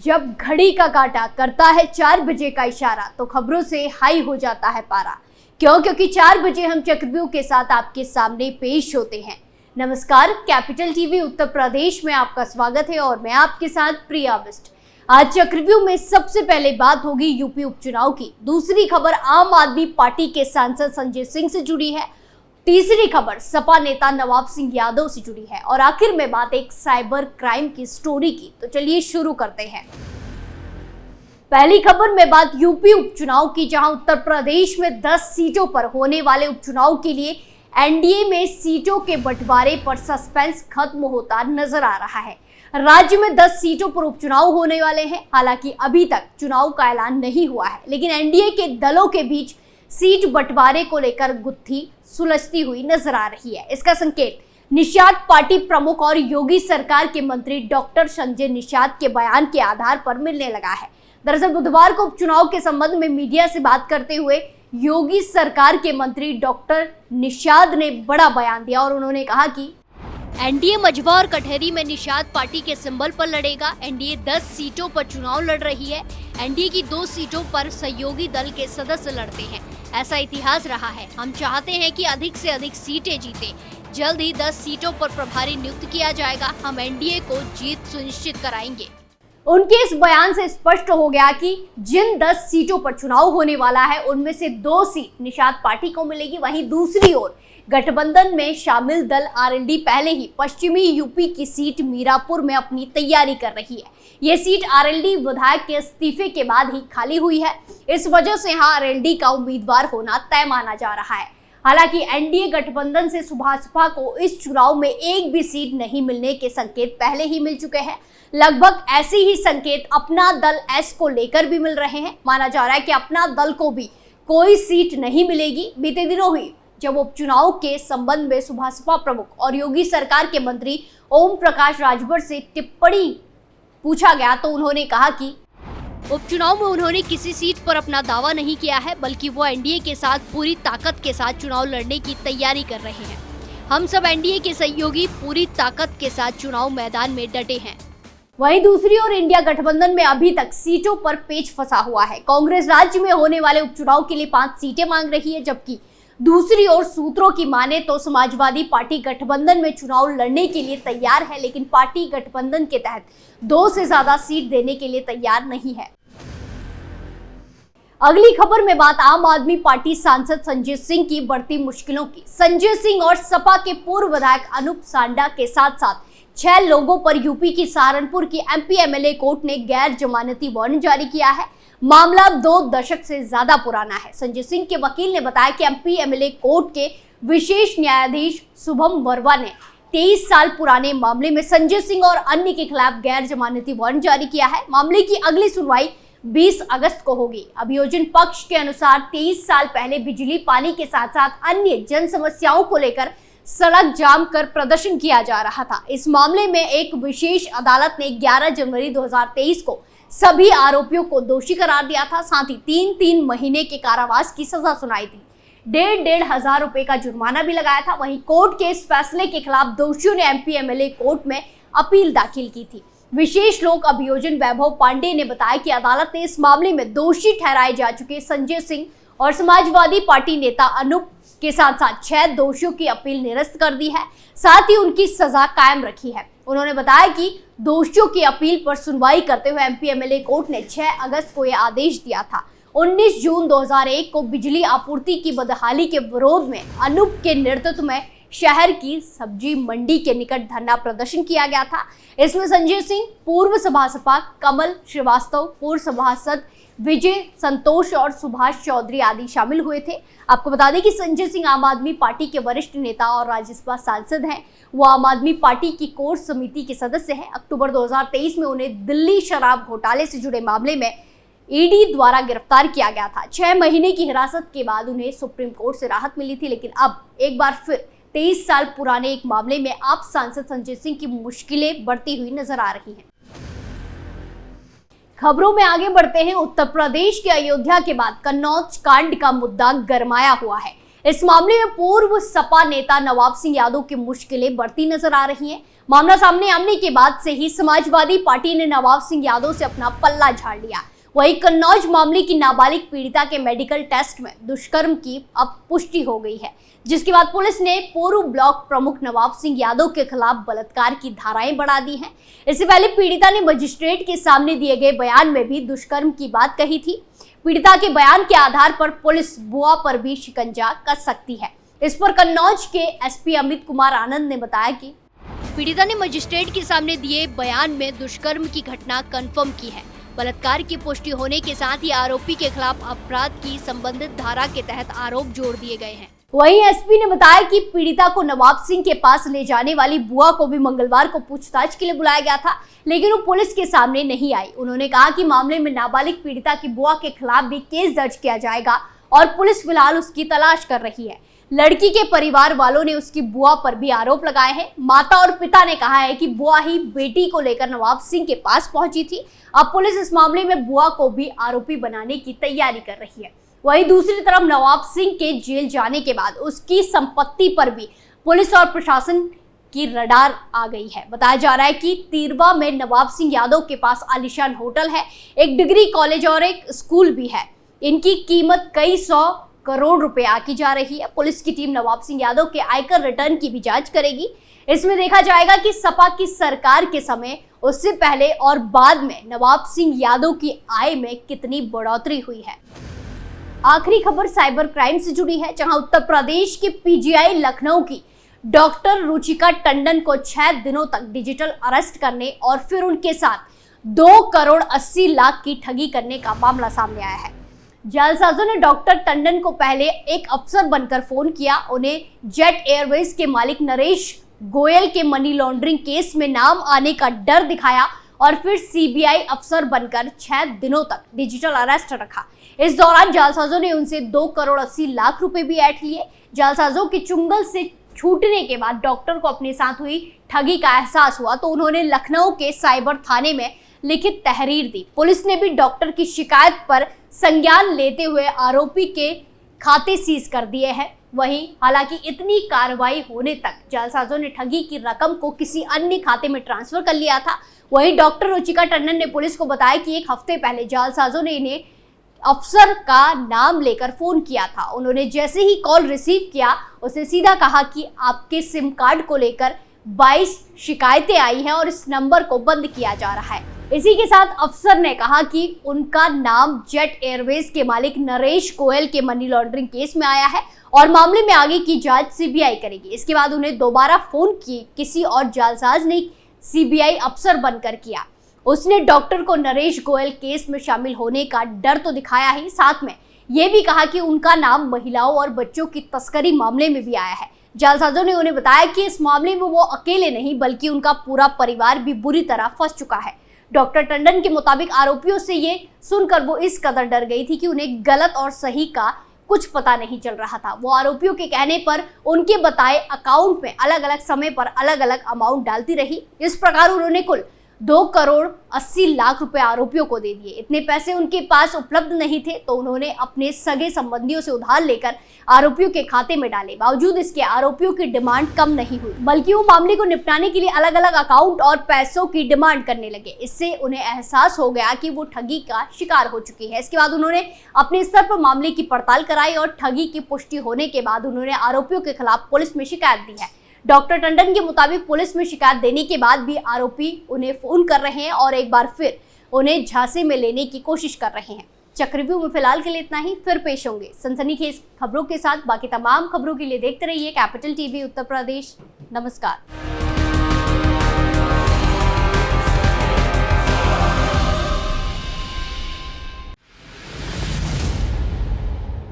जब घड़ी का काटा करता है 4 बजे का इशारा तो खबरों से हाई हो जाता है पारा। क्योंकि 4 बजे हम चक्रव्यूह के साथ आपके सामने पेश होते हैं। नमस्कार, कैपिटल टीवी उत्तर प्रदेश में आपका स्वागत है और मैं आपके साथ प्रिया बिस्ट। आज चक्रव्यूह में सबसे पहले बात होगी यूपी उपचुनाव की। दूसरी खबर आम आदमी पार्टी के सांसद संजय सिंह से जुड़ी है। तीसरी खबर सपा नेता नवाब सिंह यादव से जुड़ी है और आखिर में बात एक साइबर क्राइम की स्टोरी की। तो चलिए शुरू करते हैं। पहली खबर में बात यूपी उपचुनाव की, जहां उत्तर प्रदेश में 10 सीटों पर होने वाले उपचुनाव के लिए एनडीए में सीटों के बंटवारे पर सस्पेंस खत्म होता नजर आ रहा है। राज्य में 10 सीटों पर उपचुनाव होने वाले हैं। हालांकि अभी तक चुनाव का ऐलान नहीं हुआ है, लेकिन एनडीए के दलों के बीच सीट बंटवारे को लेकर गुत्थी सुलझती हुई नजर आ रही है। इसका संकेत निषाद पार्टी प्रमुख और योगी सरकार के मंत्री डॉक्टर संजय निषाद के बयान के आधार पर मिलने लगा है। दरअसल बुधवार को उपचुनाव के संबंध में मीडिया से बात करते हुए योगी सरकार के मंत्री डॉक्टर निषाद ने बड़ा बयान दिया और उन्होंने कहा कि एनडीए मझवा और कटहरी में निषाद पार्टी के सिंबल पर लड़ेगा। एनडीए 10 सीटों पर चुनाव लड़ रही है। एनडीए की 2 सीटों पर सहयोगी दल के सदस्य लड़ते हैं। ऐसा इतिहास रहा है। हम चाहते हैं कि अधिक से अधिक सीटें जीते। जल्द ही 10 सीटों पर प्रभारी नियुक्त किया जाएगा। हम एनडीए को जीत सुनिश्चित कराएंगे। उनके इस बयान से स्पष्ट हो गया कि जिन 10 सीटों पर चुनाव होने वाला है उनमें से 2 सीट निषाद पार्टी को मिलेगी। वहीं दूसरी ओर गठबंधन में शामिल दल आरएलडी पहले ही पश्चिमी यूपी की सीट मीरापुर में अपनी तैयारी कर रही है। ये सीट आरएलडी विधायक के इस्तीफे के बाद ही खाली हुई है। इस वजह से यहाँ आरएलडी का उम्मीदवार होना तय माना जा रहा है। हालांकि एनडीए गठबंधन से सुभाषपा को इस चुनाव में एक भी सीट नहीं मिलने के संकेत पहले ही मिल चुके हैं। लगभग ऐसे ही संकेत अपना दल एस को लेकर भी मिल रहे हैं। माना जा रहा है कि अपना दल को भी कोई सीट नहीं मिलेगी। बीते दिनों हुई जब उपचुनाव के संबंध में सुभाषपा प्रमुख और योगी सरकार के मंत्री ओम प्रकाश राजभर से टिप्पणी पूछा गया तो उन्होंने कहा कि उपचुनाव में उन्होंने किसी सीट पर अपना दावा नहीं किया है, बल्कि वो एनडीए के साथ पूरी ताकत के साथ चुनाव लड़ने की तैयारी कर रहे हैं। हम सब एनडीए के सहयोगी पूरी ताकत के साथ चुनाव मैदान में डटे हैं। वहीं दूसरी ओर इंडिया गठबंधन में अभी तक सीटों पर पेच फंसा हुआ है। कांग्रेस राज्य में होने वाले उपचुनाव के लिए 5 सीटें मांग रही है, जबकि दूसरी ओर सूत्रों की माने तो समाजवादी पार्टी गठबंधन में चुनाव लड़ने के लिए तैयार है, लेकिन पार्टी गठबंधन के तहत 2 से ज्यादा सीट देने के लिए तैयार नहीं है। अगली खबर में बात आम आदमी पार्टी सांसद संजय सिंह की बढ़ती मुश्किलों की। संजय सिंह और सपा के पूर्व विधायक अनूप सांडा के साथ साथ 6 लोगों पर यूपी की सहारनपुर की एमपी एमएलए कोर्ट ने गैर जमानती वारंट जारी किया है। मामला 2 दशक से ज्यादा पुराना है। संजय सिंह के वकील ने बताया कि एमपी एमएलए कोर्ट के विशेष न्यायाधीश शुभम वर्मा ने 23 साल पुराने मामले में संजय सिंह और अन्य के खिलाफ गैर जमानती वारंट जारी किया है। मामले की अगली सुनवाई 20 अगस्त को होगी। अभियोजन पक्ष के अनुसार 23 साल पहले बिजली पानी के साथ साथ अन्य जन समस्याओं को लेकर सड़क जाम कर प्रदर्शन किया जा रहा था। इस मामले में एक विशेष अदालत ने 11 जनवरी 2023 को सभी आरोपियों को दोषी करार दिया था। साथ ही 3 महीने के कारावास की सजा सुनाई थी। 1,500 हजार रुपए का जुर्माना भी लगाया था। वहीं कोर्ट के इस फैसले के खिलाफ दोषियों ने एमपी एमएलए कोर्ट में अपील दाखिल की थी। विशेष लोक अभियोजन वैभव पांडे ने बताया कि अदालत ने इस मामले में दोषी ठहराए जा चुके संजय सिंह और समाजवादी पार्टी नेता अनूप के साथ साथ 6 दोषियों की अपील निरस्त कर दी है। साथ ही उनकी सजा कायम रखी है। उन्होंने बताया कि दोषियों की अपील पर सुनवाई करते हुए एमपी एमएलए कोर्ट ने 6 अगस्त को यह आदेश दिया था। 19 जून 2001 को बिजली आपूर्ति की बदहाली के विरोध में अनूप के नेतृत्व में शहर की सब्जी मंडी के निकट धरना प्रदर्शन किया गया था। इसमें संजय सिंह, पूर्व सभासपा कमल श्रीवास्तव, पूर्व सभासद विजय संतोष और सुभाष चौधरी आदि शामिल हुए थे। आपको बता दें कि संजय सिंह आम आदमी पार्टी के वरिष्ठ नेता और राज्यसभा सांसद हैं। वो आम आदमी पार्टी की कोर समिति के सदस्य हैं। अक्टूबर 2023 में उन्हें दिल्ली शराब घोटाले से जुड़े मामले में ईडी द्वारा गिरफ्तार किया गया था। 6 महीने की हिरासत के बाद उन्हें सुप्रीम कोर्ट से राहत मिली थी, लेकिन अब एक बार फिर 23 साल पुराने एक मामले में आप सांसद संजय सिंह की मुश्किलें बढ़ती हुई नजर आ रही हैं। खबरों में आगे बढ़ते हैं। उत्तर प्रदेश के अयोध्या के बाद कन्नौज कांड का मुद्दा गरमाया हुआ है। इस मामले में पूर्व सपा नेता नवाब सिंह यादव की मुश्किलें बढ़ती नजर आ रही हैं। मामला सामने आने के बाद से ही समाजवादी पार्टी ने नवाब सिंह यादव से अपना पल्ला झाड़ लिया। वहीं कन्नौज मामले की नाबालिग पीड़िता के मेडिकल टेस्ट में दुष्कर्म की अब पुष्टि हो गई है, जिसके बाद पुलिस ने पूर्व ब्लॉक प्रमुख नवाब सिंह यादव के खिलाफ बलात्कार की धाराएं बढ़ा दी हैं। इससे पहले पीड़िता ने मजिस्ट्रेट के सामने दिए गए बयान में भी दुष्कर्म की बात कही थी। पीड़िता के बयान के आधार पर पुलिस बुआ पर भी शिकंजा कस सकती है। इस पर कन्नौज के एसपी अमित कुमार आनंद ने बताया कि पीड़िता ने मजिस्ट्रेट के सामने दिए बयान में दुष्कर्म की घटना कंफर्म की है। बलात्कार की पुष्टि होने के साथ ही आरोपी के खिलाफ अपराध की संबंधित धारा के तहत आरोप जोड़ दिए गए हैं। वहीं एसपी ने बताया कि पीड़िता को नवाब सिंह के पास ले जाने वाली बुआ को भी मंगलवार को पूछताछ के लिए बुलाया गया था, लेकिन वो पुलिस के सामने नहीं आई। उन्होंने कहा कि मामले में नाबालिग पीड़िता की बुआ के खिलाफ भी केस दर्ज किया जाएगा और पुलिस फिलहाल उसकी तलाश कर रही है। लड़की के परिवार वालों ने उसकी बुआ पर भी आरोप लगाए हैं। माता और पिता ने कहा है कि बुआ ही बेटी को लेकर नवाब सिंह के पास पहुंची थी। अब पुलिस इस मामले में बुआ को भी आरोपी बनाने की तैयारी कर रही है। वहीं दूसरी तरफ नवाब सिंह के जेल जाने के बाद उसकी संपत्ति पर भी पुलिस और प्रशासन की रडार आ गई है। बताया जा रहा है कि तिरवा में नवाब सिंह यादव के पास आलीशान होटल है, एक डिग्री कॉलेज और एक स्कूल भी है। इनकी कीमत कई 100 करोड़ रुपए आकी जा रही है। पुलिस की टीम नवाब सिंह यादव के आयकर रिटर्न की भी जांच करेगी। इसमें देखा जाएगा कि सपा की सरकार के समय, उससे पहले और बाद में नवाब सिंह यादव की आय में कितनी बढ़ोतरी हुई है। आखिरी खबर साइबर क्राइम से जुड़ी है, जहां उत्तर प्रदेश के पीजीआई लखनऊ की डॉक्टर रुचिका टंडन को 6 दिनों तक डिजिटल अरेस्ट करने और फिर उनके साथ 2 करोड़ 80 लाख की ठगी करने का मामला सामने आया है। जालसाजों ने डॉक्टर टंडन को पहले एक अफसर बनकर फोन किया, उन्हें जेट एयरवेज के मालिक नरेश गोयल के मनी लॉन्ड्रिंग केस में नाम आने का डर दिखाया और फिर सीबीआई अफसर बनकर 6 दिनों तक डिजिटल अरेस्ट रखा। इस दौरान जालसाजों ने उनसे 2 करोड़ 80 लाख रुपए भी ऐंठ लिए। जालसाजों के चुंगल से छूटने के बाद डॉक्टर को अपने साथ हुई ठगी का एहसास हुआ तो उन्होंने लखनऊ के साइबर थाने में लिखित तहरीर दी। पुलिस ने भी डॉक्टर की शिकायत पर संज्ञान लेते हुए आरोपी के खाते सीज कर दिए हैं। वहीं हालांकि इतनी कार्रवाई होने तक जालसाजों ने ठगी की रकम को किसी अन्य खाते में ट्रांसफर कर लिया था। वहीं डॉक्टर रुचिका टंडन ने पुलिस को बताया कि एक हफ्ते पहले जालसाजों ने इन्हें अफसर का नाम लेकर फोन किया था। उन्होंने जैसे ही कॉल रिसीव किया, उसने सीधा कहा कि आपके सिम कार्ड को लेकर 22 शिकायतें आई हैं और इस नंबर को बंद किया जा रहा है। इसी के साथ अफसर ने कहा कि उनका नाम जेट एयरवेज के मालिक नरेश गोयल के मनी लॉन्ड्रिंग केस में आया है और मामले में आगे की जांच सीबीआई करेगी। इसके बाद उन्हें दोबारा फोन किसी और जालसाज ने सीबीआई अफसर बनकर किया। उसने डॉक्टर को नरेश गोयल केस में शामिल होने का डर तो दिखाया ही, साथ में ये भी कहा कि उनका नाम महिलाओं और बच्चों की तस्करी मामले में भी आया है। जालसाजों ने उन्हें बताया कि इस मामले में वो अकेले नहीं बल्कि उनका पूरा परिवार भी बुरी तरह फंस चुका है। डॉक्टर टंडन के मुताबिक आरोपियों से ये सुनकर वो इस कदर डर गई थी कि उन्हें गलत और सही का कुछ पता नहीं चल रहा था। वो आरोपियों के कहने पर उनके बताए अकाउंट में अलग अलग समय पर अलग अलग अमाउंट डालती रही। इस प्रकार उन्होंने कुल 2 करोड़ 80 लाख रुपए आरोपियों को दे दिए। इतने पैसे उनके पास उपलब्ध नहीं थे तो उन्होंने अपने सगे संबंधियों से उधार लेकर आरोपियों के खाते में डाले। बावजूद इसके आरोपियों की डिमांड कम नहीं हुई, बल्कि वो मामले को निपटाने के लिए अलग अलग अकाउंट और पैसों की डिमांड करने लगे। इससे उन्हें एहसास हो गया कि वो ठगी का शिकार हो चुकी है। इसके बाद उन्होंने अपने स्तर पर मामले की पड़ताल कराई और ठगी की पुष्टि होने के बाद उन्होंने आरोपियों के खिलाफ पुलिस में शिकायत दी है। डॉक्टर टंडन के मुताबिक पुलिस में शिकायत देने के बाद भी आरोपी उन्हें फोन कर रहे हैं और एक बार फिर उन्हें झांसे में लेने की कोशिश कर रहे हैं। चक्रव्यूह में फिलहाल के लिए इतना ही, फिर पेश होंगे सनसनीखेज खबरों के साथ। बाकी तमाम खबरों के लिए देखते रहिए कैपिटल टीवी उत्तर प्रदेश। नमस्कार।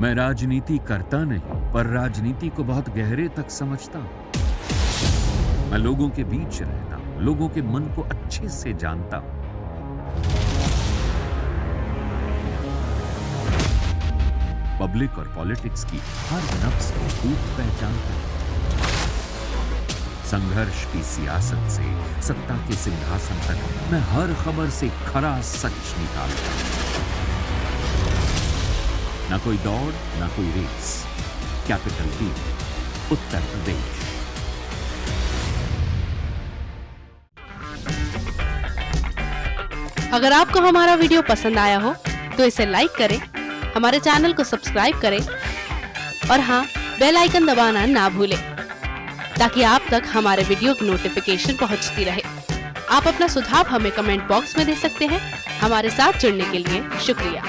मैं राजनीति करता नहीं, पर राजनीति को बहुत गहरे तक समझता हूं। मैं लोगों के बीच रहता हूं, लोगों के मन को अच्छे से जानता हूं। पब्लिक और पॉलिटिक्स की हर नब्ज को खूब पहचानता हूं। संघर्ष की सियासत से सत्ता के सिंहासन तक मैं हर खबर से खरा सच निकालता हूं। ना कोई दौड़, ना कोई race, capital TV, Uttar Pradesh. अगर आपको हमारा वीडियो पसंद आया हो तो इसे लाइक करें, हमारे चैनल को सब्सक्राइब करें और हाँ, बेल आइकन दबाना ना भूलें ताकि आप तक हमारे वीडियो की नोटिफिकेशन पहुंचती रहे। आप अपना सुझाव हमें कमेंट बॉक्स में दे सकते हैं। हमारे साथ जुड़ने के लिए शुक्रिया।